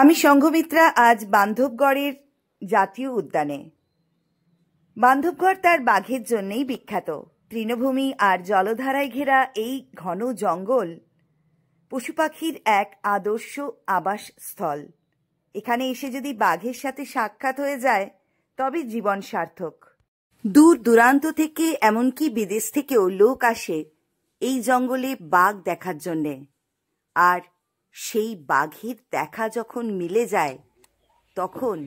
আমি সংঘমিত্রা আজ বান্ধবগড়ের জাতীয় উদ্যানে। বান্ধবগড় তার বাঘের জন্যই বিখ্যাত। তৃণভূমি আর জলধারায় ঘেরা এই ঘন জঙ্গল পশু পাখির এক আদর্শ আবাসস্থল। এখানে এসে যদি বাঘের সাথে সাক্ষাৎ হয়ে যায় তবে জীবন সার্থক। দূর দূরান্ত থেকে এমনকি বিদেশ থেকেও লোক আসে এই জঙ্গলে বাঘ দেখার জন্যে। আর সেই বাঘের দেখা যখন মিলে যায় তখন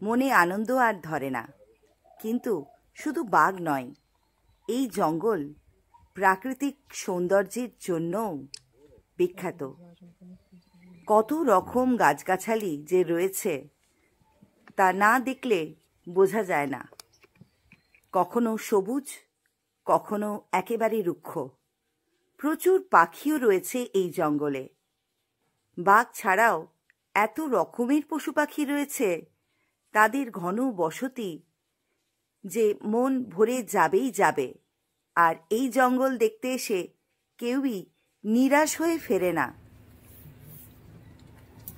মনে আনন্দ আর ধরে না। কিন্তু শুধু বাঘ নয়, এই জঙ্গল প্রাকৃতিক সৌন্দর্যের জন্যও বিখ্যাত। কত রকম গাছগাছালি যে রয়েছে তা না দেখলে বোঝা যায় না। কখনো সবুজ, কখনো একেবারে রুক্ষ। প্রচুর পাখিও রয়েছে এই জঙ্গলে। বাঘ ছাড়াও এত রকমের পশু পাখি রয়েছে, তাদের ঘন বসতি যে মন ভরে যাবেই যাবে। আর এই জঙ্গল দেখতে এসে কেউই নিরাশ হয়ে ফেরে না।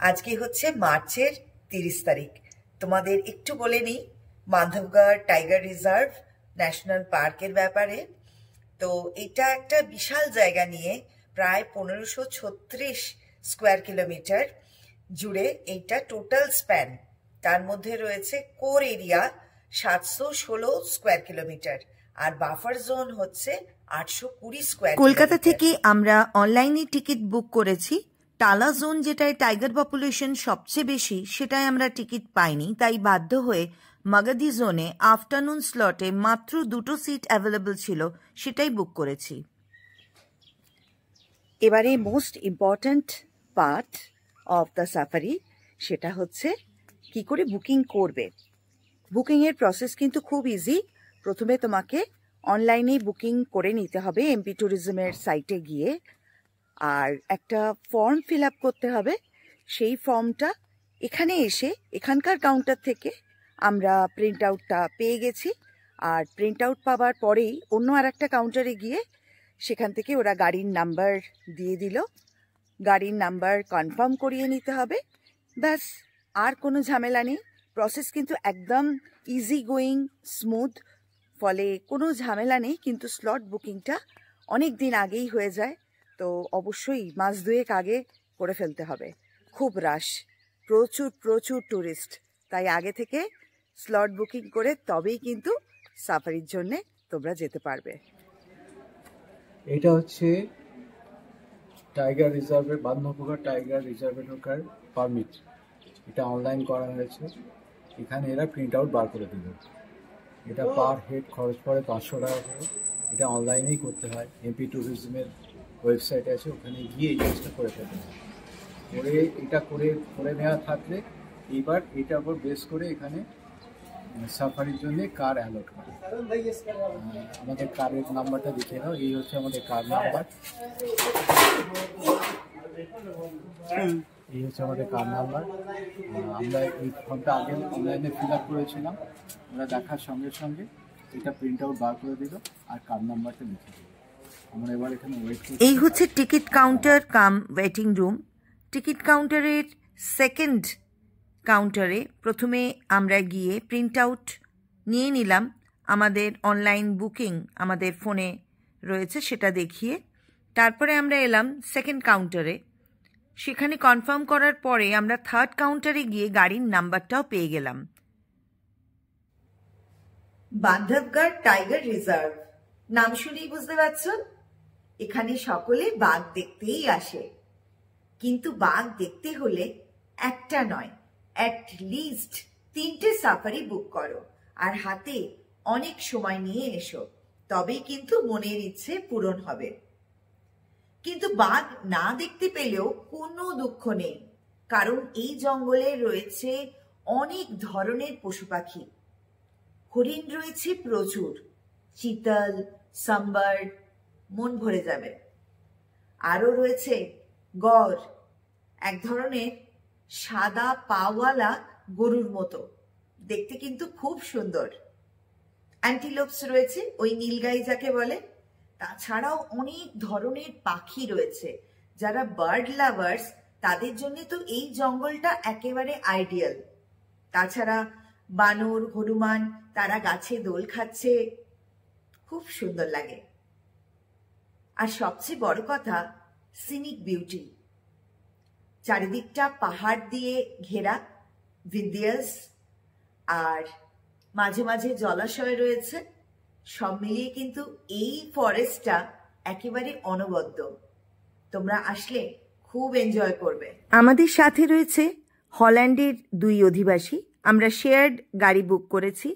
আজকে হচ্ছে মার্চের 30 তারিখ। তোমাদের একটু বলে নিই বান্ধবগড় টাইগার রিজার্ভ ন্যাশনাল পার্কের ব্যাপারে। তো এটা একটা বিশাল জায়গা নিয়ে প্রায় 1536 স্কোয়ার কিলোমিটার জুড়ে এইটা টোটাল স্প্যান। তার মধ্যে রয়েছে কোর এরিয়া 716 স্কোয়ার কিলোমিটার আর বাফার জোন হচ্ছে 820 স্কোয়ার। কলকাতা থেকে আমরা অনলাইনে টিকিট বুক করেছি। টালা জোন যেটায় টাইগার পপুলেশন সবচেয়ে বেশি সেটায় আমরা টিকিট পাইনি, তাই বাধ্য হয়ে মাগাদি জোনে আফটারনুন স্লটে মাত্র 2টো সিট অ্যাভেলেবল ছিল, সেটাই বুক করেছি। এবারে most important part of the safari, সেটা হচ্ছে কি করে বুকিং করবে। বুকিংয়ের প্রসেস কিন্তু খুব ইজি। প্রথমে তোমাকে অনলাইনেই বুকিং করে নিতে হবে এমপি ট্যুরিজমের সাইটে গিয়ে, আর একটা ফর্ম ফিল আপ করতে হবে। সেই ফর্মটা এখানে এসে এখানকার কাউন্টার থেকে আমরা প্রিন্ট আউটটা পেয়ে গেছি। আর প্রিন্ট আউট পাওয়ার পরেই অন্য আর একটা কাউন্টারে গিয়ে সেখান থেকে ওরা গাড়ির নাম্বার দিয়ে দিল। গাড়ির নাম্বার কনফার্ম করিয়ে নিতে হবে, ব্যাস। আর কোনো ঝামেলা নেই। প্রসেস কিন্তু একদম ইজি গোয়িং, স্মুথ, ফলে কোনো ঝামেলা নেই। কিন্তু স্লট বুকিংটা অনেক দিন আগেই হয়ে যায়, তো অবশ্যই মাস দুয়েক আগে করে ফেলতে হবে। খুব রাশ, প্রচুর প্রচুর ট্যুরিস্ট, তাই আগে থেকে স্লট বুকিং করে তবেই কিন্তু সাফারির জন্যে তোমরা যেতে পারবে। এটা হচ্ছে টাইগার রিজার্ভের, বান্ধবগড় টাইগার রিজার্ভে ঢোকার পারমিট। এটা অনলাইন করা হয়েছে। এখানে এরা প্রিন্ট আউট বার করে দিল। এটা পার হেড খরচ পড়ে 500 টাকা করে। এটা অনলাইনেই করতে হয়। এমপি ট্যুরিজমের ওয়েবসাইট আছে, ওখানে গিয়ে এই কাজটা করে ফেলতে হয়। এটা করে নেওয়া থাকলে এবার এটার উপর বেস করে এখানে সাফারির জন্য কার অ্যালট করে। আমাদের কারের নাম্বারটা দেখে নাও। এই হচ্ছে আমাদের কার নাম্বার। এই হচ্ছে আমাদের কার নাম্বার। আমরা এই ফর্মটা আগে অনলাইনে ফিল আপ করেছিলাম। আমরা দেখার সঙ্গে সঙ্গে এটা প্রিন্ট আউট বার করে দিল আর কার নাম্বারটা লিখে দিল। আমরা এবার এখানে ওয়েট করি। এই হচ্ছে টিকিট কাউন্টার কাম ওয়েটিং রুম। টিকিট কাউন্টারের সেকেন্ড কাউন্টারে প্রথমে আমরা গিয়ে প্রিন্ট আউট নিয়ে নিলাম। আমাদের অনলাইন বুকিং আমাদের ফোনে রয়েছে সেটা দেখিয়ে। তারপরে আমরা এলাম সেকেন্ড কাউন্টারে। সেখানে কনফার্ম করার পরে আমরা থার্ড কাউন্টারে গিয়ে গাড়ির নাম্বারটাও পেয়ে গেলাম। বান্ধবগড় টাইগার রিজার্ভ নাম শুনেই বুঝতে পারছ, এখানে সকলে বাঘ দেখতেই আসে। কিন্তু বাঘ দেখতে হলে একটা নয়, অ্যাট লিস্ট 3টে সাফারি বুক করো আর হাতে অনেক সময় নিয়ে এসো, তবেই কিন্তু মনের ইচ্ছে পূরণ হবে। কিন্তু বাঘ না দেখতে পেলেও কোনো দুঃখ নেই, কারণ এই জঙ্গলে রয়েছে অনেক ধরনের পশু পাখি। হরিণ রয়েছে প্রচুর, চিতল, সাম্বার্ড, মন ভরে যাবে। আরও রয়েছে গড়, এক ধরনের সাদা পাওয়ালা গরুর মতো, দেখতে কিন্তু খুব সুন্দর। অ্যান্টিলোপস রয়েছে, ওই নীলগাই যাকে বলে। তাছাড়াও অনেক ধরনের পাখি রয়েছে। যারা বার্ড লাভার্স তাদের জন্য তো এই জঙ্গলটা একেবারে আইডিয়াল। তাছাড়া বানর, হনুমান তারা গাছে দোল খাচ্ছে, খুব সুন্দর লাগে। আর সবচেয়ে বড় কথা, সিনিক বিউটি। চারিদিকটা পাহাড় দিয়ে ঘেরা, ভিন্ডিয়াস, আর মাঝে মাঝে জলাশয় রয়েছে। সব মিলিয়ে কিন্তু এই ফরেস্টটা একেবারে অনবদ্য। তোমরা আসলে খুব এনজয় করবে। আমাদের সাথে রয়েছে হল্যান্ডের 2 অধিবাসী। আমরা শেয়ার্ড গাড়ি বুক করেছি।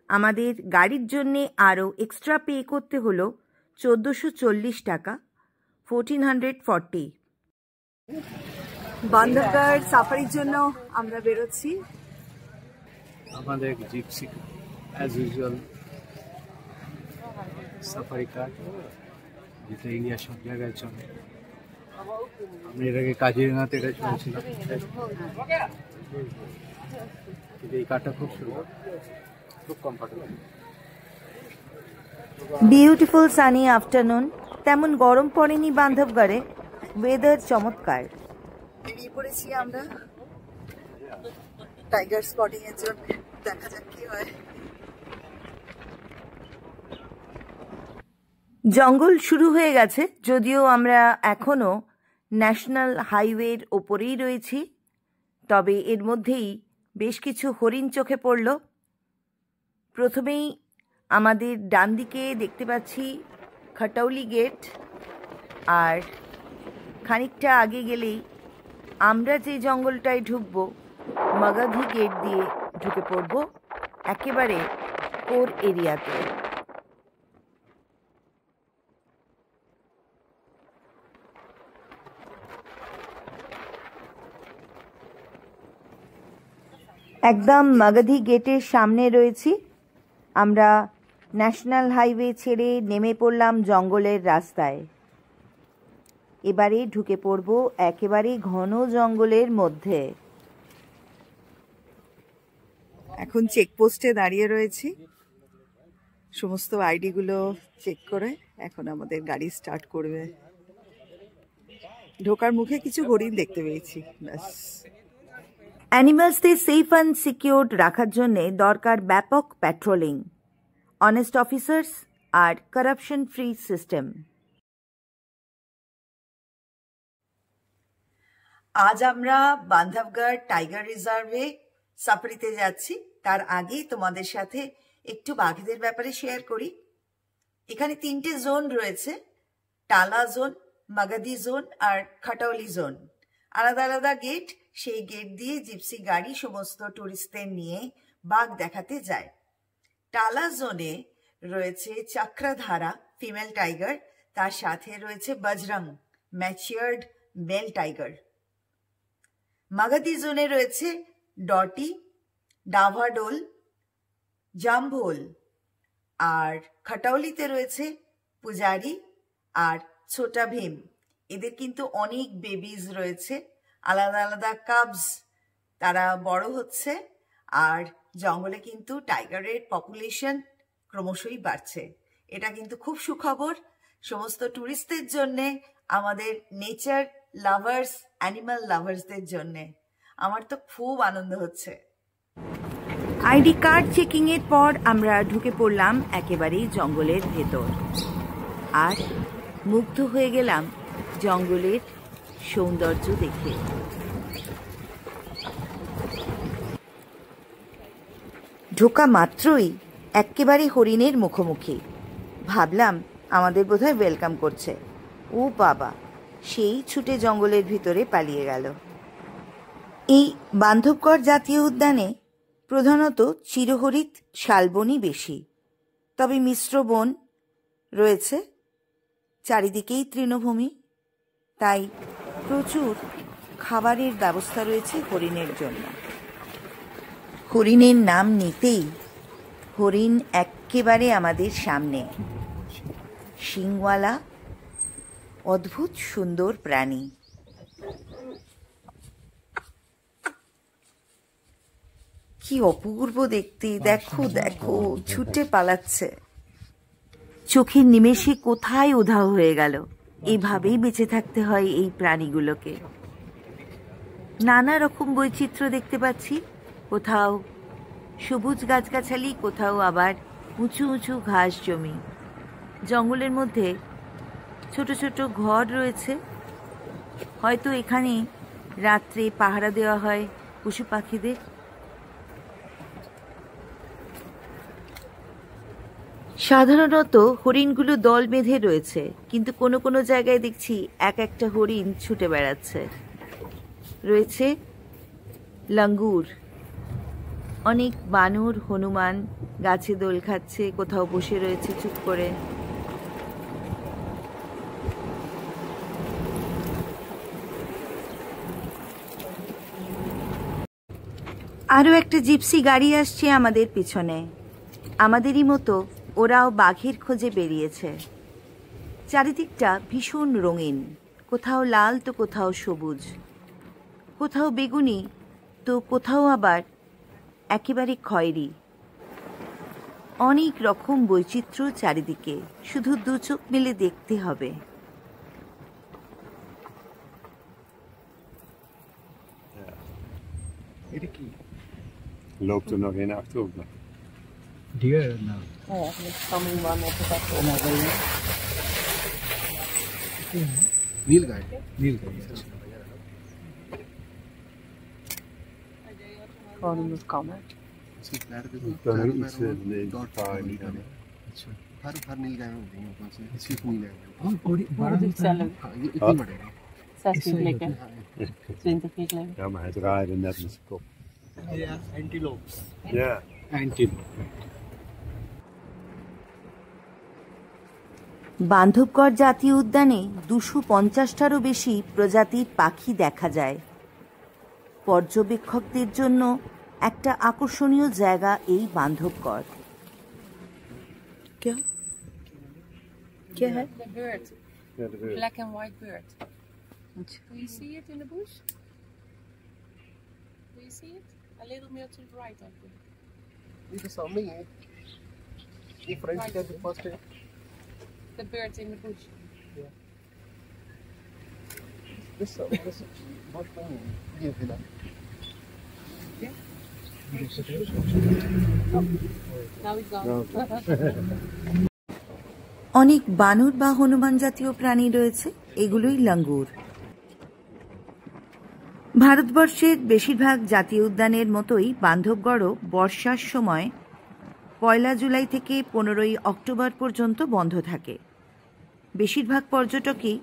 আমাদের গাড়ির জন্যে আরও এক্সট্রা পে করতে হলো 1440 টাকা, 1440। বান্ধবগড় সাফারির জন্য আমরা বেরোচ্ছি। আমাদের জিপসি অ্যাজ ইউজুয়াল সাফারি কার, যেটা ইন্ডিয়া সব জায়গায় চলে। আমি এর আগে কাজিরাঙাতে এটা চলছিলাম। এই কারটা খুব সুন্দর, খুব কমফোর্টেবল। Beautiful Sunny afternoon. তেমন গরম পড়েনি বান্ধবগড়ে, ওয়েদার চমৎকার। বেরিয়ে পড়েছি আমরা টাইগার স্পটিং এর জন্য। দেখা যাক কি হয়। জঙ্গল শুরু হয়ে গেছে, যদিও আমরা এখনো ন্যাশনাল হাইওয়ের ওপরেই রয়েছি। তবে এর মধ্যেই বেশ কিছু হরিণ চোখে পড়ল। প্রথমেই আমাদের ডান দিকে দেখতে পাচ্ছি খটৌলি গেট, আর খানিকটা আগে গেলেই আমরা যে জঙ্গলটায় ঢুকবো, মাগাধি গেট দিয়ে ঢুকে পড়ব একেবারে কোর এরিয়াতে। একদম মাগাধি গেটের সামনে রয়েছি। আমরা ন্যাশনাল হাইওয়ে ছেড়ে নেমে পড়লাম জঙ্গলের রাস্তায়। এবারে ঢুকে পড়ব একেবারে ঘন জঙ্গলের মধ্যে। এখন চেকপোস্টে দাঁড়িয়ে রয়েছি, সমস্ত আইডিগুলো চেক করে এখন আমাদের গাড়ি স্টার্ট করবে। ঢোকার মুখে কিছু হরিণ দেখতে পেয়েছি, ব্যাস। অ্যানিমালসদের সেফ অ্যান্ড সিকিউরড রাখার জন্যে দরকার ব্যাপক প্যাট্রোলিং, অনেস্ট অফিসার্স আর কারাপশন ফ্রি সিস্টেম। আজ আমরা বান্ধবগড় টাইগার রিজার্ভে সাফারিতে যাচ্ছি। তার আগে তোমাদের সাথে একটু বাঘেদের ব্যাপারে শেয়ার করি। এখানে 3টে জোন রয়েছে, টালা জোন, মাগাধি জোন আর খটৌলি জোন। আলাদা আলাদা গেট, সেই গেট দিয়ে জিপসি গাড়ি সমস্ত টুরিস্টদের নিয়ে বাঘ দেখাতে যায়। টালা জোনে রয়েছে চক্রধারা ফিমেল টাইগার, তার সাথে রয়েছে বজরং ম্যাচিয়ার্ড মেল টাইগার। মাগাধি জোনে রয়েছে ডটি, ডাভাডোল, জাম্ভোল, আর খটৌলিতে রয়েছে পূজারি আর ছোটা ভীম। এদের কিন্তু অনেক বেবিজ রয়েছে, আলাদা আলাদা কাবস, তারা বড় হচ্ছে। আর জঙ্গলে কিন্তু টাইগারের পপুলেশন ক্রমশই বাড়ছে। এটা কিন্তু খুব সুখবর সমস্ত টুরিস্টদের জন্যে, আমাদের নেচার লাভার্স, অ্যানিমাল লাভার্সদের জন্যে। আমার তো খুব আনন্দ হচ্ছে। আইডি কার্ড চেকিং এর পর আমরা ঢুকে পড়লাম একেবারেই জঙ্গলের ভেতর, আর মুগ্ধ হয়ে গেলাম জঙ্গলের সৌন্দর্য দেখে। ঢোকা মাত্রই একেবারে হরিণের মুখোমুখি। ভাবলাম আমাদের বোধহয় ওয়েলকাম করছে। ও বাবা, সেই ছুটে জঙ্গলের ভিতরে পালিয়ে গেল। এই বান্ধবগড় জাতীয় উদ্যানে প্রধানত চিরহরিৎ শালবনই বেশি, তবে মিশ্র বন রয়েছে, চারিদিকেই তৃণভূমি, তাই প্রচুর খাবারের ব্যবস্থা রয়েছে হরিণের জন্য। হরিণের নাম নিতেই হরিণ একেবারে আমাদের সামনে। শিংওয়ালা অদ্ভুত সুন্দর প্রাণী। কি অপূর্ব দেখতে, দেখো দেখো, ছুটে পালাচ্ছে। চোখের নিমেষে কোথায় উধাও হয়ে গেল। এভাবেই বেঁচে থাকতে হয় এই প্রাণীগুলোকে। নানা রকম বৈচিত্র্য দেখতে পাচ্ছি। কোথাও সবুজ গাছগাছালি, কোথাও আবার উঁচু উঁচু ঘাস জমি। জঙ্গলের মধ্যে ছোট ছোট ঘর রয়েছে, হয়তো এখানে রাত্রে পাহারা দেওয়া হয় পশু পাখিদের। সাধারণত হরিণগুলো দল বেঁধে রয়েছে, কিন্তু কোনো কোনো জায়গায় দেখছি এক একটা হরিণ ছুটে বেড়াচ্ছে। রয়েছে লাঙ্গুর, অনেক বানর, হনুমান গাছে দোল খাচ্ছে, কোথাও বসে রয়েছে চুপ করে। আরও একটা জিপসি গাড়ি আসছে আমাদের পিছনে। আমাদেরই মতো ওরাও বাঘের খোঁজে বেরিয়েছে। চারিদিকটা ভীষণ রঙিন, কোথাও লাল তো কোথাও সবুজ, কোথাও বেগুনি তো কোথাও আবার একেবারে খয়েরি। অনেক রকম বৈচিত্র্য চারিদিকে, শুধু দু চোখ মেলে দেখতে হবে। এটা কি? Loopt er nog in achterhoek? Deer না? Nilgai. Nilgai. Gewoon om het kan, hè? Ik kan er iets nee, vaar niet aan. हर नीलगाय में होती है कौन से सिर्फ नीलगाय हाँ, बड़ी बड़ा Moet ik zelf हाँ ये इतनी बढ़ेगा 16 blikken, 20 blikken. Ja, maar hij draaide net met zijn kop. या एंटीलोप्स Ja. অ্যান্টিলোপ। বান্ধবগড় জাতীয় উদ্যানে 250টারও বেশি প্রজাতির পাখি দেখা যায়। পর্যবেক্ষকদের জন্য একটা আকর্ষণীয় জায়গা এই Bandhavgarh. The bird, Ja, de beurt. black and white bird. Do you see it in the bush? Do you see it? A little more to the right, I think. ये तो सामने ही है ये फ्रंट का जो फर्स्ट है The bird in the bush. this बहुत कम है ये फिलहाल Now it's gone. অনেক বানর বা হনুমান জাতীয় প্রাণী রয়েছে, এগুলোই লাঙ্গুর। ভারতবর্ষের বেশিরভাগ জাতীয় উদ্যানের মতোই বান্ধবগড়ও বর্ষার সময় 1 জুলাই থেকে 15 অক্টোবর পর্যন্ত বন্ধ থাকে। বেশিরভাগ পর্যটকই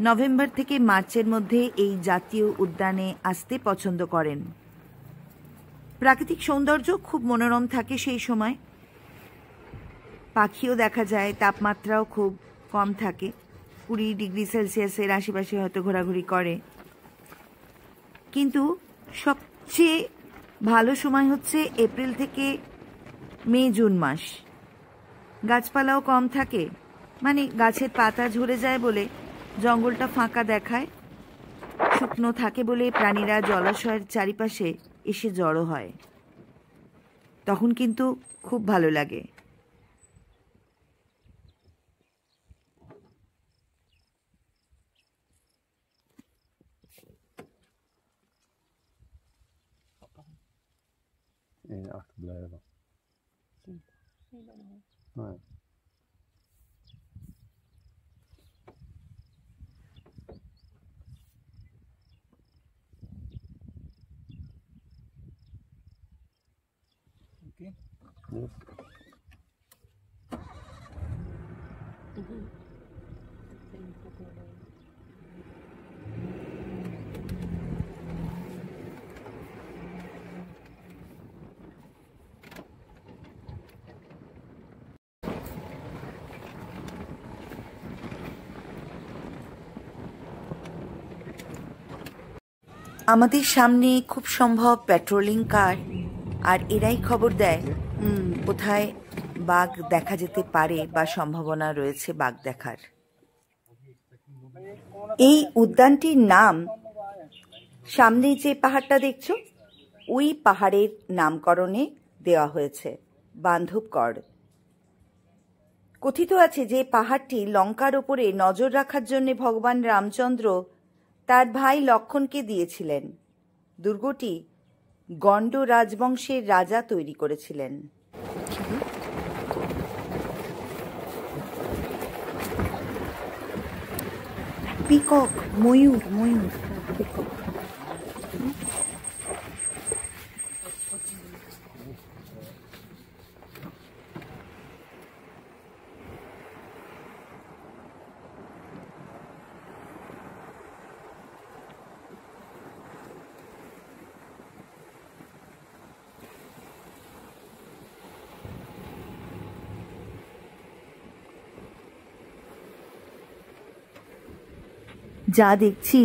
নভেম্বর থেকে মার্চের মধ্যে এই জাতীয় উদ্যানে আসতে পছন্দ করেন। প্রাকৃতিক সৌন্দর্য খুব মনোরম থাকে সেই সময়, পাখিও দেখা যায়, তাপমাত্রাও খুব কম থাকে, 20 ডিগ্রি সেলসিয়াসের আশেপাশে হয়তো ঘোরাঘুরি করে। কিন্তু সবচেয়ে ভালো সময় হচ্ছে এপ্রিল থেকে মে জুন মাস। গাছপালাও কম থাকে, মানে গাছের পাতা ঝরে যায় বলে জঙ্গলটা ফাঁকা দেখায়। শুকনো থাকে বলে প্রাণীরা জলাশয়ের চারিপাশে এসে জড়ো হয়, তখন কিন্তু খুব ভালো লাগে। En achterblijven. Nee. Okay. Yes. আমাদের সামনে খুব সম্ভব পেট্রোলিং কার, আর এরাই খবর দেয় কোথায় বাঘ দেখা যেতে পারে বা সম্ভাবনা রয়েছে বাঘ দেখার। এই উদ্যানটির নাম, সামনে যে পাহাড়টা দেখছো ওই পাহাড়ের নামকরণে দেওয়া হয়েছে বান্ধবগড়। কথিত আছে যে পাহাড়টি লঙ্কার ওপরে নজর রাখার জন্য ভগবান রামচন্দ্র তার ভাই লক্ষ্মণকে দিয়েছিলেন। দুর্গটি গণ্ড রাজবংশের রাজা তৈরি করেছিলেন। পিকক, ময়ূর, ময়ূর, পিকক। যা দেখছি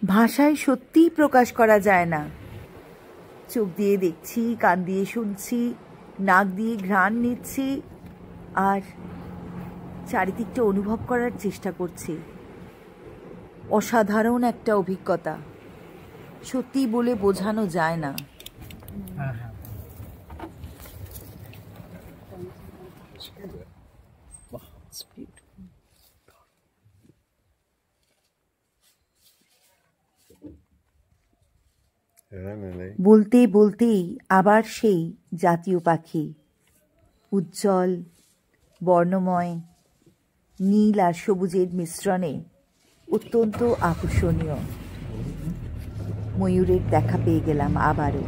ভাষায় সত্যিই প্রকাশ করা যায় না। চোখ দিয়ে দেখছি, কান দিয়ে শুনছি, নাক দিয়ে ঘ্রাণ নিচ্ছি, আর চারিদিকটা অনুভব করার চেষ্টা করছি। অসাধারণ একটা অভিজ্ঞতা, সত্যি বলে বোঝানো যায় না। বলতে বলতেই আবার সেই জাতীয় পাখি, উজ্জ্বল, বর্ণময়, নীল আর সবুজের মিশ্রণে অত্যন্ত আকর্ষণীয়। ময়ূরের দেখা পেয়ে গেলাম আবারও।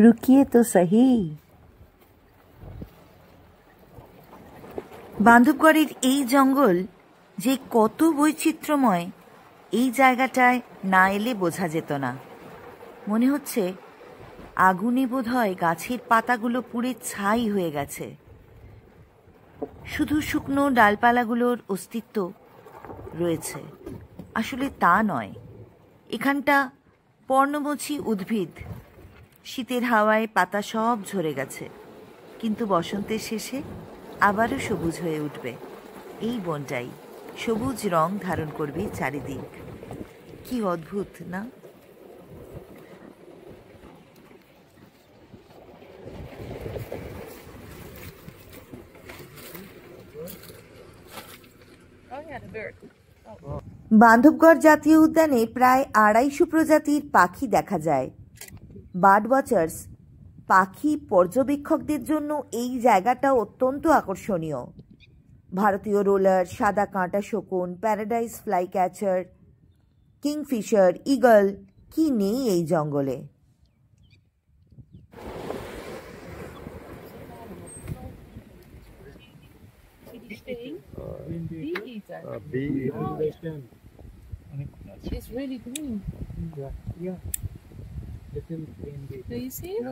রুকিয়ে তো সহি। বান্ধবগড়ের এই জঙ্গল যে কত বৈচিত্র্যময়, এই জায়গাটায় না এলে বোঝা যেত না। মনে হচ্ছে আগুনে বোধহয় গাছের পাতাগুলো পুড়ে ছাই হয়ে গেছে, শুধু শুকনো ডালপালাগুলোর অস্তিত্ব রয়েছে। আসলে তা নয়, এখানটা পর্ণমোচী উদ্ভিদ। শীতের হাওয়ায় পাতা সব ঝরে গেছে, কিন্তু বসন্তের শেষে আবারও সবুজ হয়ে উঠবে। এই বনটাই সবুজ রং ধারণ করবে চারিদিক। কি অদ্ভুত না? বান্ধবগড় জাতীয় উদ্যানে প্রায় 250 প্রজাতির পাখি দেখা যায়। বার্ড ওয়াচার্স, পাখি পর্যবেক্ষকদের জন্য এই জায়গাটা অত্যন্ত আকর্ষণীয়। ভারতীয় রোলার, সাদা কাঁটা শকুন, paradise fly catcher, Kingfisher, eagle, কি নেই এই জঙ্গলে। It's really green. Do you see it?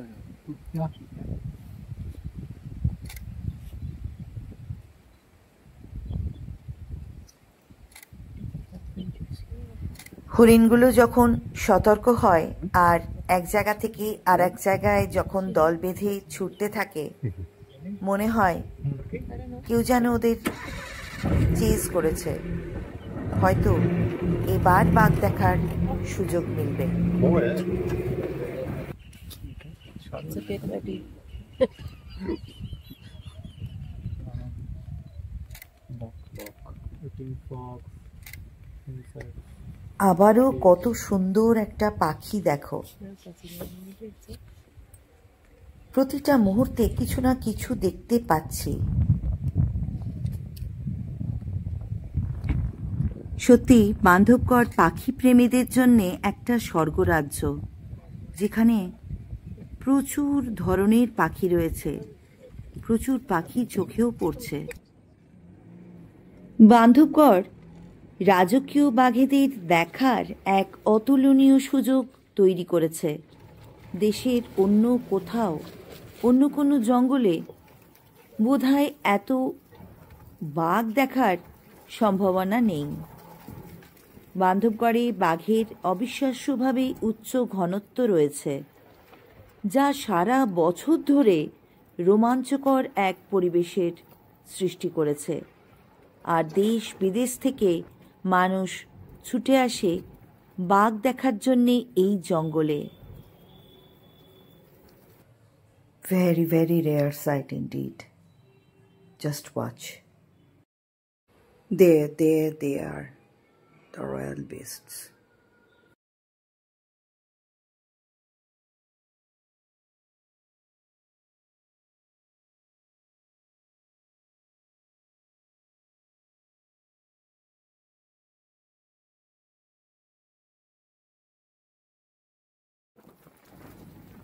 হরিণগুলো যখন সতর্ক হয় আর এক জায়গা থেকে আর এক জায়গায় যখন দল বেঁধে ছুটতে থাকে, মনে হয় কেউ যেন ওদের চেজ করেছে। হয়তো এবার বাঘ দেখার সুযোগ মিলবে। আবারও কত সুন্দর একটা পাখি দেখো। প্রতিটা মুহূর্তে কিছু না কিছু দেখতে পাচ্ছি। সত্যি বান্ধবগড় পাখি প্রেমীদের জন্য একটা স্বর্গরাজ্য, যেখানে প্রচুর ধরনের পাখি রয়েছে, প্রচুর পাখি চোখেও পড়ছে। বান্ধবগড় রাজকীয় বাঘেদের দেখার এক অতুলনীয় সুযোগ তৈরি করেছে। দেশের অন্য কোথাও, অন্য কোনো জঙ্গলে বোধহয় এত বাঘ দেখার সম্ভাবনা নেই। বান্ধবগড়ে বাঘের অবিশ্বাস্যভাবে উচ্চ ঘনত্ব রয়েছে, যা সারা বছর ধরে রোমাঞ্চকর এক পরিবেশের সৃষ্টি করেছে। আর দেশ বিদেশ থেকে মানুষ ছুটে আসে বাঘ দেখার জন্যে এই জঙ্গলে। Very, very rare sight indeed. Just watch. There, they are, the royal beasts.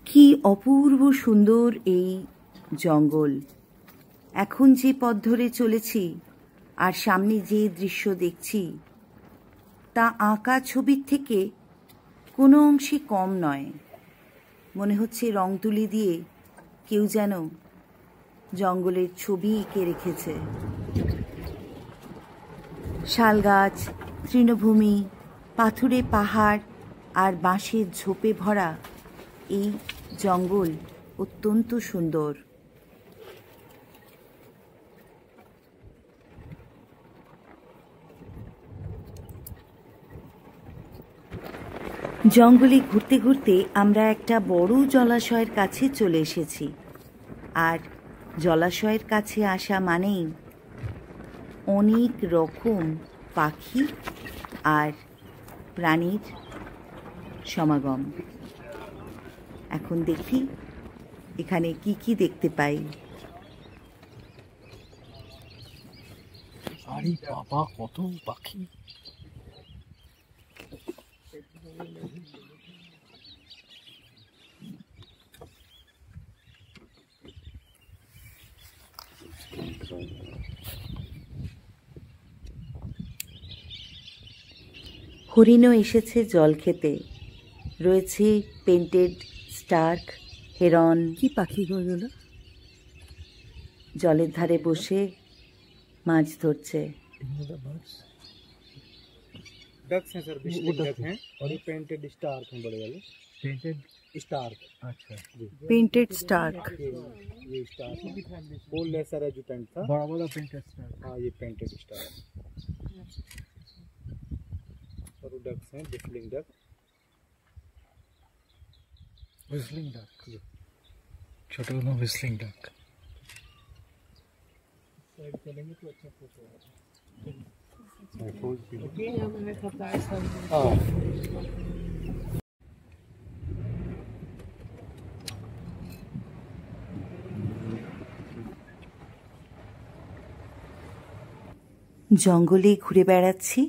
কি অপূর্ব সুন্দর এই জঙ্গল। এখন যে পথ ধরে চলেছি আর সামনে যে দৃশ্য দেখছি তা আঁকা ছবির থেকে কোনো অংশে কম নয়। মনে হচ্ছে রং তুলি দিয়ে কেউ যেন জঙ্গলের ছবি এঁকে রেখেছে। শালগাছ, তৃণভূমি, পাথুরে পাহাড় আর বাঁশের ঝোপে ভরা এই জঙ্গল অত্যন্ত সুন্দর। জঙ্গলে ঘুরতে ঘুরতে আমরা একটা বড় জলাশয়ের কাছে চলে এসেছি। আর জলাশয়ের কাছে আসা মানেই অনেক রকম পাখি আর প্রাণীর সমাগম। এখন দেখি এখানে কি কি দেখতে পাই। আরে বাবা, কত পাখি! হরিণও এসেছে জল খেতে। রয়েছে পেন্টেড স্টার্ক, হেরন। কি পাখি গুলো জলের ধারে বসে মাছ ধরছে। डक्स हैं सर, विस्लिंग डक हैं और ये पेंटेड स्टार्क हैं बड़े वाले। पेंटेड स्टार्क, अच्छा जी। पेंटेड स्टार्क, ये स्टार्क वो लेसर एजुटेंट था। बड़ा बड़ा पेंटेड स्टार्क। हाँ, ये पेंटेड स्टार्क और वो डक्स हैं विस्लिंग डक। व्हिस्लिंग डक, छोटा वाला व्हिस्लिंग डक। साइड चलेंगे तो अच्छा फोटो आएगा। জঙ্গলে ঘুরে বেড়াচ্ছি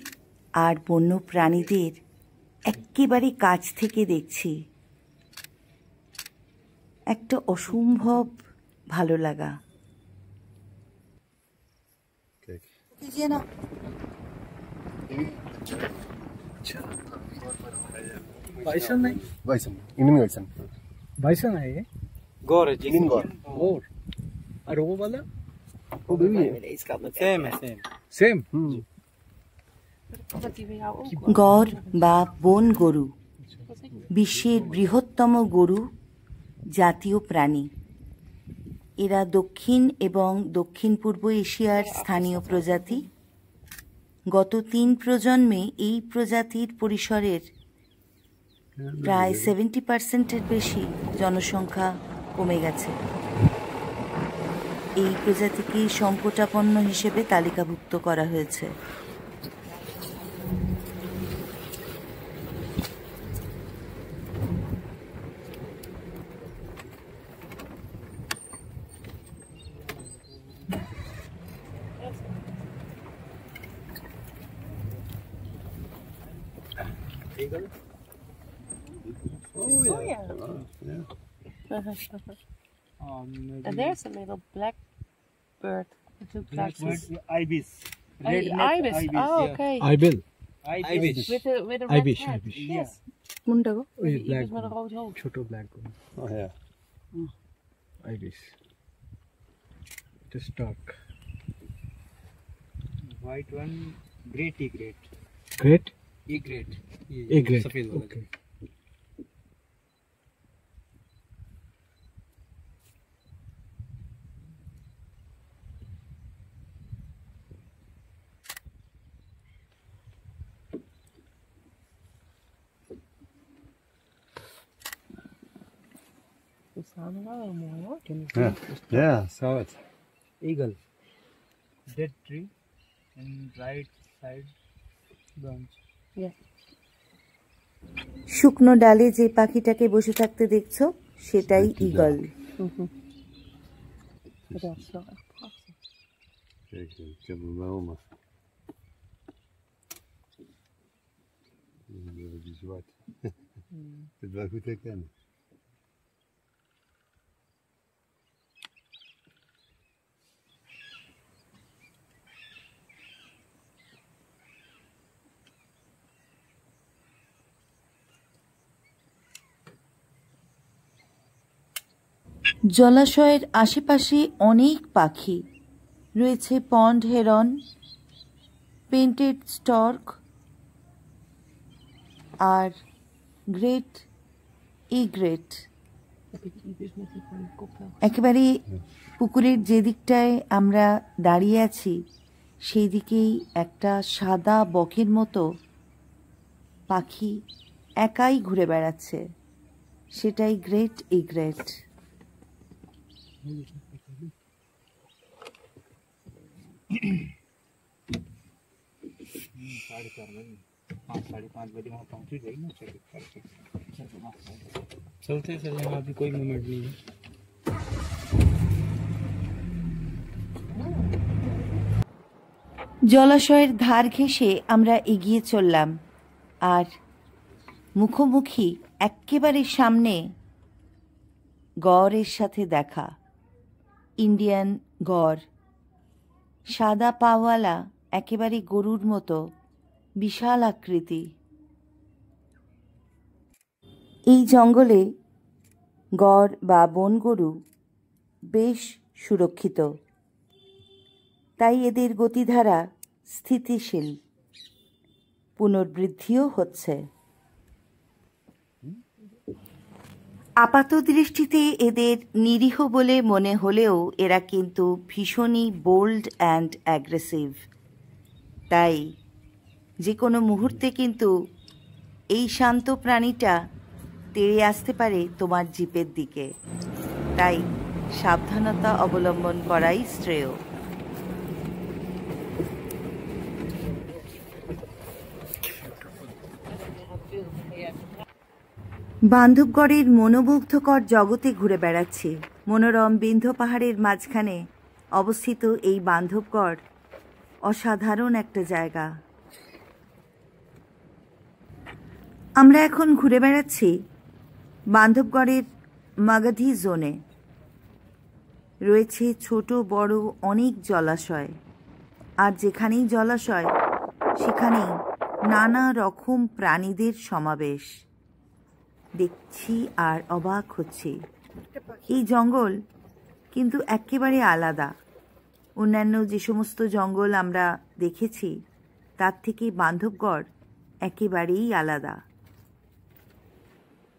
আর বন্য প্রাণীদের একেবারে কাছ থেকে দেখছি। একটা অসম্ভব ভালো লাগা। बाइसन नहीं, बाइसन इंडियन बाइसन। बाइसन है ये। गौर है जी, इंडियन गौर। और वो वाला वो बेबी है। सेम है सेम। सेम। গড় বা বন গরু বিশ্বের বৃহত্তম গরু জাতীয় প্রাণী। এরা দক্ষিণ এবং দক্ষিণ পূর্ব এশিয়ার স্থানীয় প্রজাতি। গত 3 প্রজন্মে এই প্রজাতির পরিসরের প্রায় 70% বেশি জনসংখ্যা কমে গেছে। এই প্রজাতিকে সংকটাপন্ন হিসেবে তালিকাভুক্ত করা হয়েছে। Eagle. Oh yeah. And there's a little black bird with two glasses. Ibis. Ibis. Oh, okay. आइबिल। Ibis. With a red Ibis, head. Ibis. Yes. মুন্ডাগো ये black Ibis met een rood hoofd. छोटो black Oh yeah. Ibis. It is stork. White one, great egret. Great. Egret. A great. सफेद वाला। Okay. Yeah, saw it. Eagle. Dead tree. In right side branch. Yes. শুকনো ডালে যে পাখিটাকে বসে থাকতে দেখছো সেটাই eagle. Mhm. Maar dat is wel echt prachtig. Kijk, ik heb hem wel, maar... Die zwart. Ik vind het wel goed herkennen. জলাশয়ের আশেপাশে অনেক পাখি রয়েছে। পন্ড হেরন, পেন্টেড স্টর্ক আর great egret. Heb ik ibis met die van kop wel. একেবারে পুকুরের যে দিকটায় আমরা দাঁড়িয়ে আছি সেই দিকেই একটা সাদা বকের মতো পাখি একাই ঘুরে বেড়াচ্ছে, সেটাই গ্রেট ইগ্রেট। साढ़े 5 बजे वहाँ पहुँची जाएगी ना। चलते चले, यहाँ अभी कोई मूवमेंट नहीं है। জলাশয়ের ধার ঘেঁষে আমরা এগিয়ে চললাম, আর মুখোমুখি এক্কেবারে সামনে গড়ের সাথে দেখা। ইন্ডিয়ান গড়, সাদা পাওয়ালা, একেবারে গরুর মতো বিশাল আকৃতি। এই জঙ্গলে গড় বা বনগরু বেশ সুরক্ষিত, তাই এদের গতিধারা স্থিতিশীল, পুনর্বৃদ্ধিও হচ্ছে। আপাত দৃষ্টিতে এদের নিরীহ বলে মনে হলেও এরা কিন্তু ভীষণই বোল্ড অ্যান্ড অ্যাগ্রেসিভ। তাই যে কোনো মুহূর্তে কিন্তু এই শান্ত প্রাণীটা তেড়ে আসতে পারে তোমার জিপের দিকে, তাই সাবধানতা অবলম্বন করাই শ্রেয়। বান্ধবগড়ের মনোমুগ্ধকর জগতে ঘুরে বেড়াচ্ছি। মনোরম বিন্ধ্য পাহাড়ের মাঝখানে অবস্থিত এই বান্ধবগড় অসাধারণ একটা জায়গা। আমরা এখন ঘুরে বেড়াচ্ছি বান্ধবগড়ের মাগাধি জোনে। রয়েছে ছোট বড় অনেক জলাশয়, আর যেখানেই জলাশয় সেখানেই নানা রকম প্রাণীদের সমাবেশ। দেখছি আর অবাক হচ্ছি, এই জঙ্গল কিন্তু একেবারে আলাদা। অন্যান্য যে সমস্ত জঙ্গল আমরা দেখেছি তার থেকে বান্ধবগড় একেবারেই আলাদা।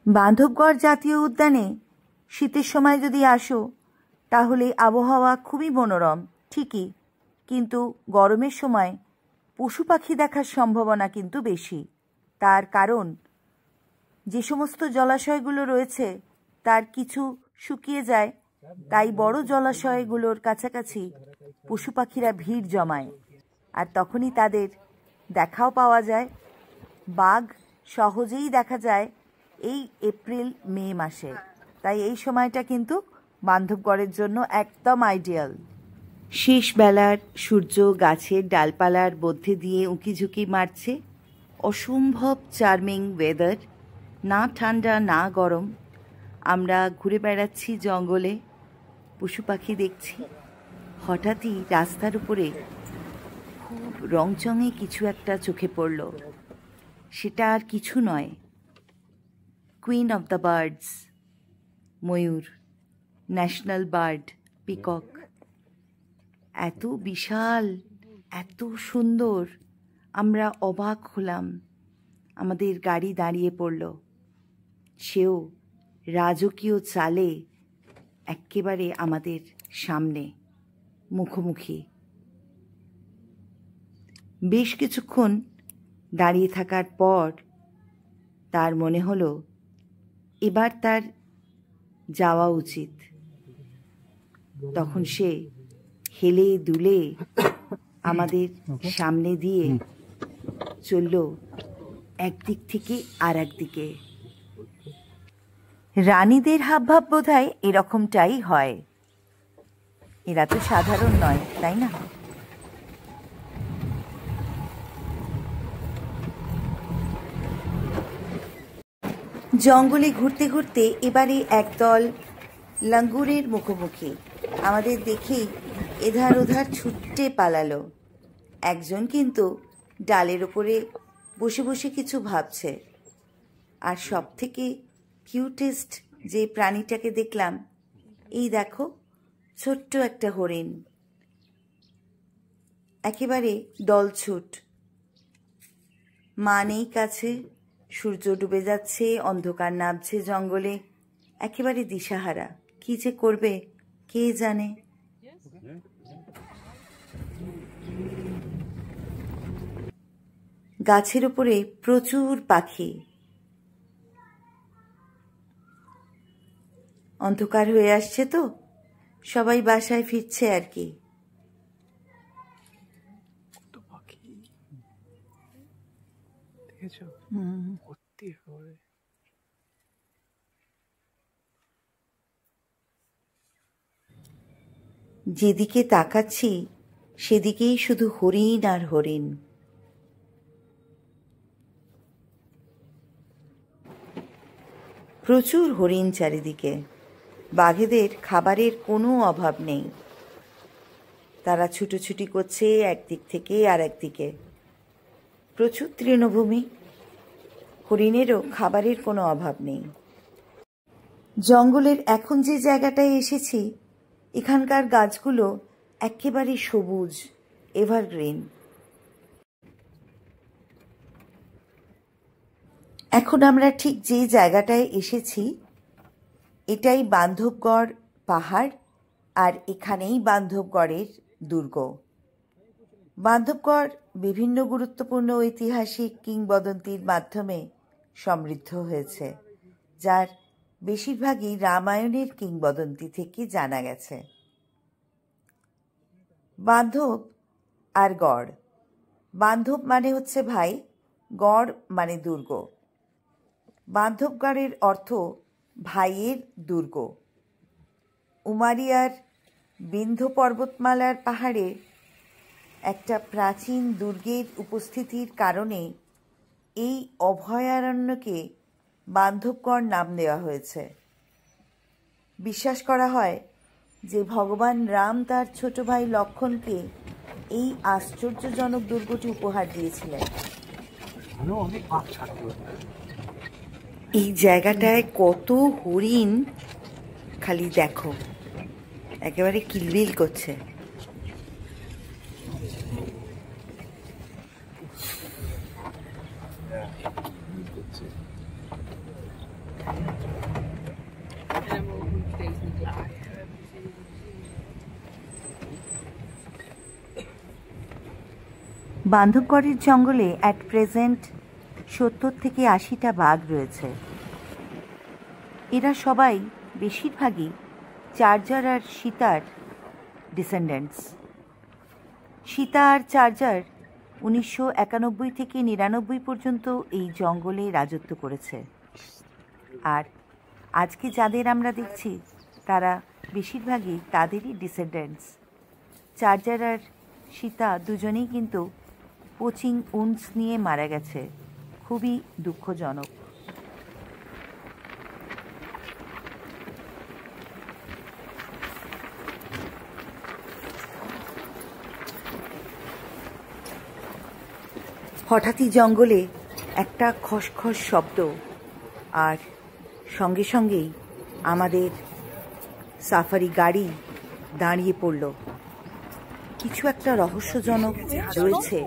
বান্ধবগড় জাতীয় উদ্যানে শীতের সময় যদি আসো তাহলে আবহাওয়া খুবই মনোরম ঠিকই, কিন্তু গরমের সময় পশু পাখি দেখার সম্ভাবনা কিন্তু বেশি। তার কারণ যে সমস্ত জলাশয়গুলো রয়েছে তার কিছু শুকিয়ে যায়, তাই বড় জলাশয়গুলোর কাছাকাছি পশু পাখিরা ভিড় জমায়, আর তখনই তাদের দেখাও পাওয়া যায়। বাঘ সহজেই দেখা যায় এই এপ্রিল মে মাসে, তাই এই সময়টা কিন্তু বান্ধবগড়ের জন্য একদম আইডিয়াল। শেষ বেলার সূর্য গাছের ডালপালার মধ্যে দিয়ে উঁকিঝুঁকি মারছে। অসম্ভব চার্মিং ওয়েদার, না ঠান্ডা না গরম। আমরা ঘুরে বেড়াচ্ছি জঙ্গলে, পশু পাখি দেখছি। হঠাৎই রাস্তার উপরে খুব রংচঙে কিছু একটা চোখে পড়ল। সেটা আর কিছু নয়, queen of the birds, Mayur, national bird, peacock. এত বিশাল, এত সুন্দর, আমরা অবাক হলাম। আমাদের গাড়ি দাঁড়িয়ে পড়ল। সেও রাজকীয় চালে একেবারে আমাদের সামনে, মুখোমুখি। বেশ কিছুক্ষণ দাঁড়িয়ে থাকার পর তার মনে হলো এবার তার যাওয়া উচিত। তখন সে হেলে দুলে আমাদের সামনে দিয়ে চলল একদিক থেকে আর একদিকে। রানীদের হাবভাব বোধহয় এরকমটাই হয়, এরা তো সাধারণ নয়, তাই না? জঙ্গলে ঘুরতে ঘুরতে এবারে একদল লাঙ্গুরের মুখোমুখি। আমাদের দেখেই এধার ওধার ছুটে পালালো। একজন কিন্তু ডালের ওপরে বসে বসে কিছু ভাবছে। আর সব থেকে কিউটেস্ট যে প্রাণীটাকে দেখলাম, এই দেখো, ছোট্ট একটা হরিণ, একেবারে দলছুট, মা নেই কাছে, সূর্য ডুবে যাচ্ছে, অন্ধকার নামছে জঙ্গলে, একেবারে দিশাহারা, কি যে করবে কে জানে। গাছের উপরে প্রচুর পাখি। অন্ধকার হয়ে আসছে তো সবাই বাসায় ফিরছে আর কি। যেদিকে তাকাচ্ছি সেদিকেই শুধু হরিণ আর হরিণ। প্রচুর হরিণ চারিদিকে। বাঘেদের খাবারের কোনো অভাব নেই, তারা ছুটোছুটি করছে একদিক থেকে আর একদিকে। প্রচুর তৃণভূমি, হরিণেরও খাবারের কোনো অভাব নেই। জঙ্গলের এখন যে জায়গাটায় এসেছি, এখানকার গাছগুলো একেবারে সবুজ, এভারগ্রিন। এখন আমরা ঠিক যে জায়গাটায় এসেছি, এটাই বান্ধবগড় পাহাড়, আর এখানেই বান্ধবগড়ের দুর্গ। বান্ধবগড় বিভিন্ন গুরুত্বপূর্ণ ঐতিহাসিক কিংবদন্তির মাধ্যমে সমৃদ্ধ হয়েছে, যার বেশিরভাগই রামায়ণের কিংবদন্তি থেকে জানা গেছে। বান্ধব আর গড়, বান্ধব মানে হচ্ছে ভাই, গড় মানে দুর্গ। বান্ধবগড়ের অর্থ ভাইয়ের দুর্গ। উমারিয়ার বিন্ধ্য পর্বতমালার পাহাড়ে একটা প্রাচীন দুর্গের উপস্থিতির কারণে এই অভয়ারণ্যকে বান্ধবগড় নাম দেওয়া হয়েছে। বিশ্বাস করা হয় যে ভগবান রাম তার ছোট ভাই লক্ষ্মণকে এই আশ্চর্যজনক দুর্গটি উপহার দিয়েছিলেন। এই জায়গাটায় কত হরিণ খালি দেখো, একেবারে কিলবিল করছে। বান্ধবগড়ের জঙ্গলে অ্যাট প্রেজেন্ট 70 থেকে 80টা বাঘ রয়েছে। এরা সবাই বেশিরভাগই চার্জার আর সীতার ডিসেন্ডেন্টস। সীতা আর চার্জার 1991 থেকে 99 পর্যন্ত এই জঙ্গলে রাজত্ব করেছে। আর আজকে যাদের আমরা দেখছি তারা বেশিরভাগই তাদেরই ডিসেন্ডেন্টস। চার্জার আর সীতা দুজনেই কিন্তু পোচিং উন্ডস নিয়ে মারা গেছে, খুবই দুঃখজনক। হঠাৎই জঙ্গলে একটা খসখস শব্দ, আর সঙ্গে সঙ্গেই আমাদের সাফারি গাড়ি দাঁড়িয়ে পড়ল। কিছু একটা রহস্যজনক রয়েছে।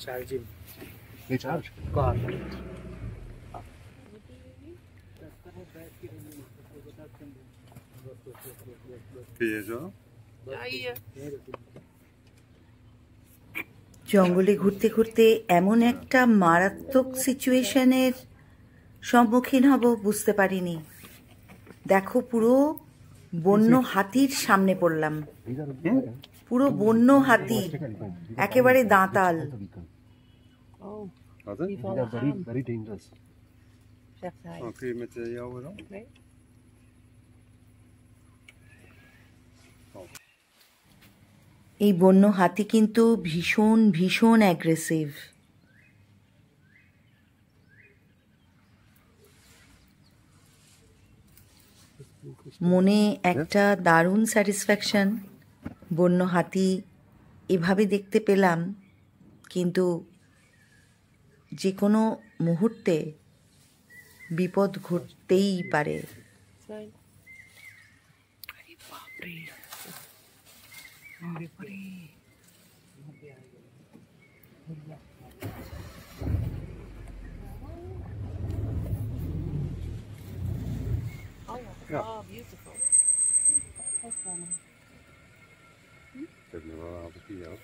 Charging. They charge. Car. পেয়েছো? Ja, hier. জঙ্গলে ঘুরতে ঘুরতে এমন একটা মারাত্মক সিচুয়েশনের সম্মুখীন হব বুঝতে পারিনি। দেখো, পুরো বন্য হাতির সামনে পড়লাম। পুরো বন্য হাতি, একেবারে দাঁতাল। Oh, Wat die is vallen aan, very dangerous. zegt hij. kun je met jou dan? Nee? এই বন্য হাতি কিন্তু ভীষণ ভীষণ অ্যাগ্রেসিভ। মনে একটা দারুণ স্যাটিসফ্যাকশন, বন্য হাতি এভাবে দেখতে পেলাম। কিন্তু যে কোনো মুহূর্তে বিপদ ঘটতেই পারে। Zijn. Oh, Ja. oh, beautiful. Ik heb nog wel een aantal kilo's.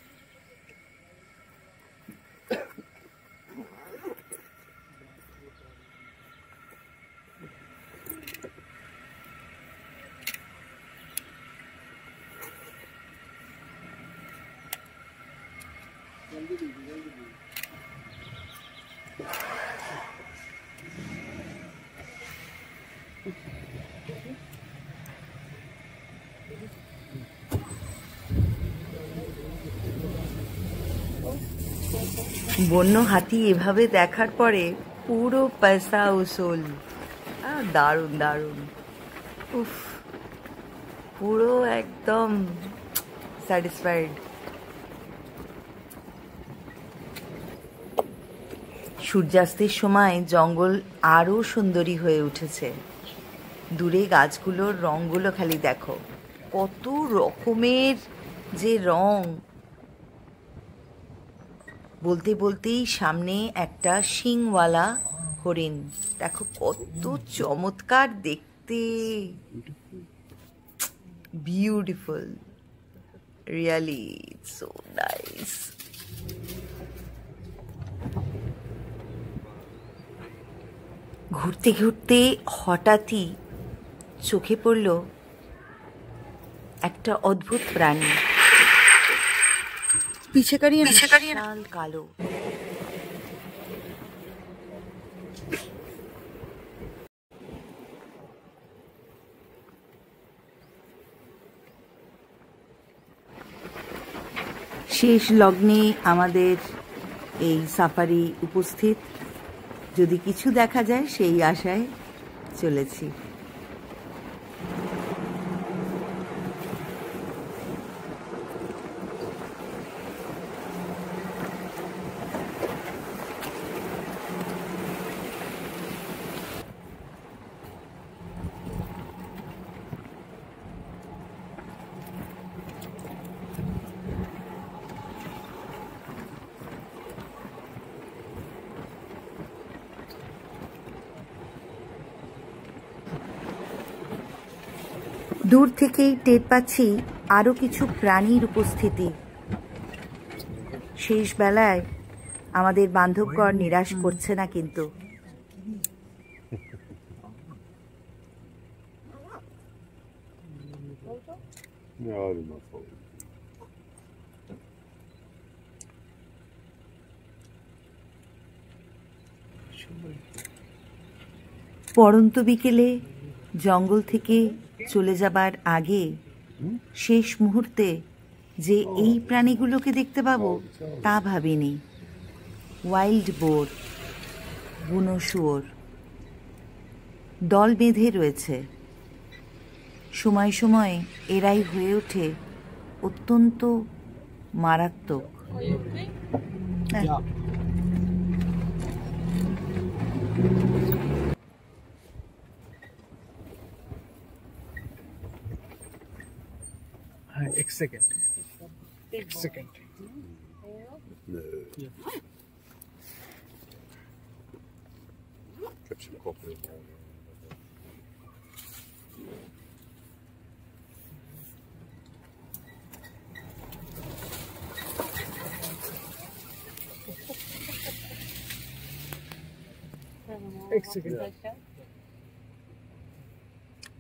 বন্য হাতি এভাবে দেখার পরে পুরো পয়সা উসুল। দারুণ দারুণ, উফ, পুরো একদম স্যাটিসফাইড। সূর্যাস্তের সময় জঙ্গল আরো সুন্দরী হয়ে উঠেছে। দূরে গাছগুলোর রঙগুলো খালি দেখো, কত রকমের যে রং। বলতে বলতেই সামনে একটা শিংওয়ালা হরিণ, দেখো কত চমৎকার দেখতে, বিউটিফুল, রিয়ালি সো নাইস। ঘুরতে ঘুরতে হঠাৎই চোখে পড়ল একটা অদ্ভুত প্রাণী, পিছেকারিয়ে লাল কালো। শেষ লগ্নে আমাদের এই সাফারি উপস্থিত। যদি কিছু দেখা যায় সেই আশায় চলেছি। দূর থেকেই টের পাচ্ছি আরো কিছু প্রাণীর উপস্থিতি। শেষ বেলায় আমাদের বান্ধবগড় নিরাশ করছে না কিন্তু। Ja, die mag wel. পড়ন্ত বিকেলে জঙ্গল থেকে চলে যাবার আগে শেষ মুহূর্তে যে এই প্রাণীগুলোকে দেখতে পাবো তা ভাবিনি। ওয়াইল্ড বোর, বুনো শুয়োর দল বেঁধে রয়েছে। সময় সময় এরাই হয়ে ওঠে অত্যন্ত মারাত্মক। एक second. Nee. Ja. Ik heb zijn kop heel mooi. एक second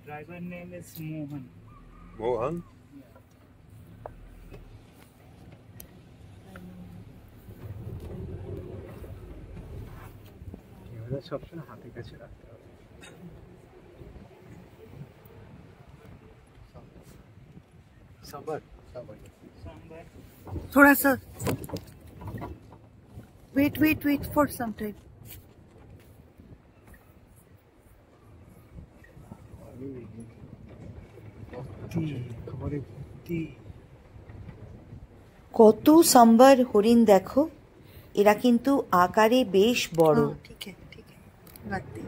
Driver name is Mohan. Mohan? Camera সবসময় হাতের কাছে রাখতে হবে। সাবার সাবার Sambar. थोड़ा सा wait for some time. কত সাম্বার হরিণ দেখো, এরা কিন্তু আকারে বেশ বড়। हाँ, ठीक है रख दे।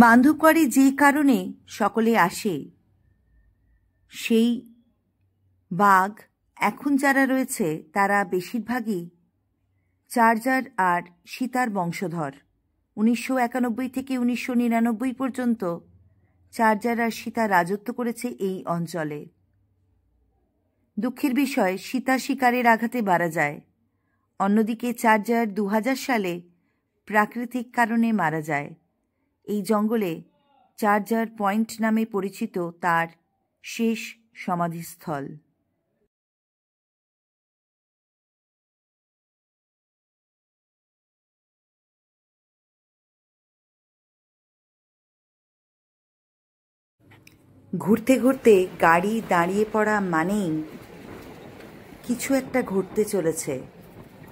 বান্ধবগড়ে যে কারণে সকলে আসে, সেই বাঘ এখন যারা রয়েছে তারা বেশিরভাগই চার্জার আর সীতার বংশধর। 1991 থেকে 1999 পর্যন্ত চার্জার আর সীতা রাজত্ব করেছে এই অঞ্চলে। দুঃখের বিষয়, সীতা শিকারের আঘাতে মারা যায়। অন্যদিকে চার্জার 2000 সালে প্রাকৃতিক কারণে মারা যায়। এই জঙ্গলে চার্জার পয়েন্ট নামে পরিচিত তার শেষ সমাধিস্থল। ঘুরতে ঘুরতে গাড়ি দাঁড়িয়ে পড়া মানেই কিছু একটা ঘটতে চলেছে,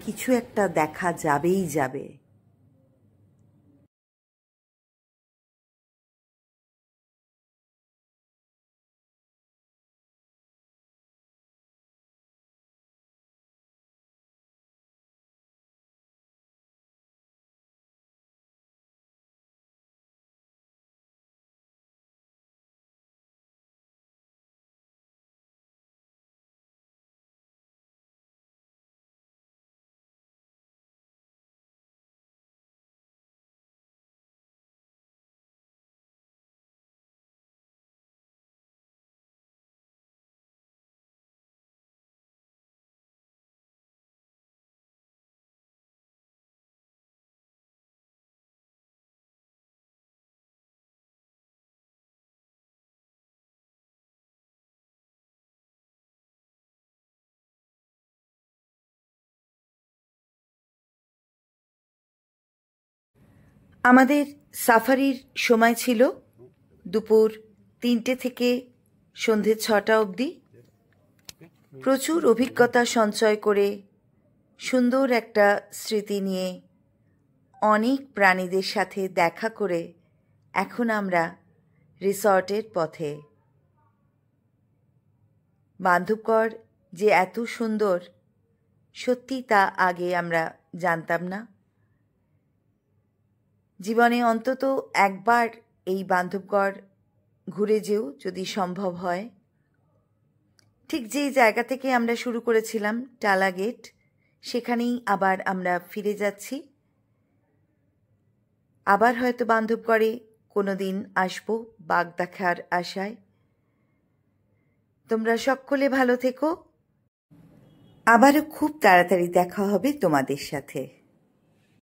কিছু একটা দেখা যাবেই যাবে। আমাদের সাফারির সময় ছিল দুপুর 3টে থেকে সন্ধে 6টা অবধি। প্রচুর অভিজ্ঞতা সঞ্চয় করে সুন্দর একটা স্মৃতি নিয়ে অনেক প্রাণীদের সাথে দেখা করে এখন আমরা রিসর্টের পথে। বান্ধবগড় যে এত সুন্দর, সত্যি তা আগে আমরা জানতাম না। জীবনে অন্তত একবার এই বান্ধবগড় ঘুরে যেও যদি সম্ভব হয়। ঠিক যেই জায়গা থেকে আমরা শুরু করেছিলাম, টালা গেট, সেখানেই আবার আমরা ফিরে যাচ্ছি। আবার হয়তো বান্ধবগড়ে কোনো দিন আসবো বাঘ দেখার আশায়। তোমরা সকলে ভালো থেকো, আবারও খুব তাড়াতাড়ি দেখা হবে তোমাদের সাথে।